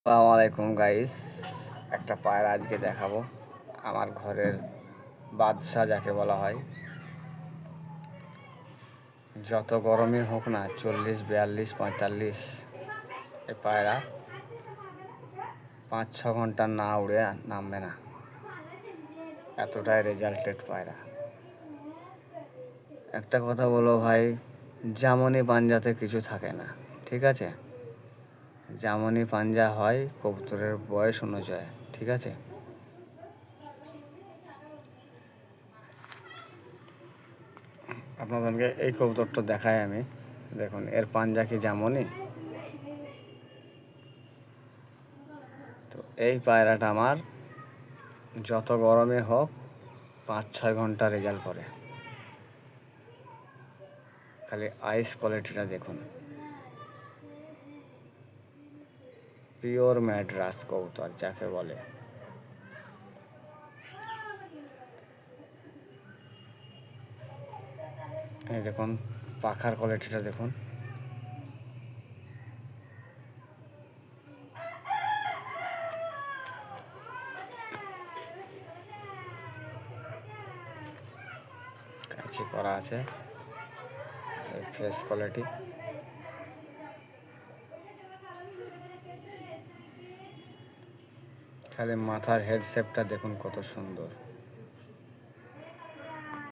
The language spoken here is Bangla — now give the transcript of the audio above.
আসসালামু আলাইকুম গাইস। একটা পায়রা আজকে দেখাবো। আমার ঘরের বাদশা যাকে বলা হয়। যত গরমই হোক না, 40, 42, 45, এই পায়রা 5-6 ঘন্টা না উড়ে নামবে না। এতটাই রেজাল্টেড পায়রা। একটা কথা বলো ভাই, জামনি পাঞ্জাতে কিছু থাকে না, ঠিক আছে? জামনি পাঞ্জা হয় কবুতরের বয়স অনুযায়ী, ঠিক আছে? আপনাদেরকে এই কবুতরটা দেখাই আমি। দেখুন, এর পাঞ্জা কি যেমনই। তো এই পায়রাটা আমার যত গরমে হোক 5-6 ঘন্টা রেজাল্ট করে। খালি আইস কোয়ালিটিটা দেখুন। পিওর ম্যাড্রাস কবুতর যাকে বলে। এই দেখুন পাখার কোয়ালিটিটা দেখুন। কাঁচি করা আছে। ফেস কোয়ালিটি, খালি মাথার হেড শেপটা দেখুন কত সুন্দর।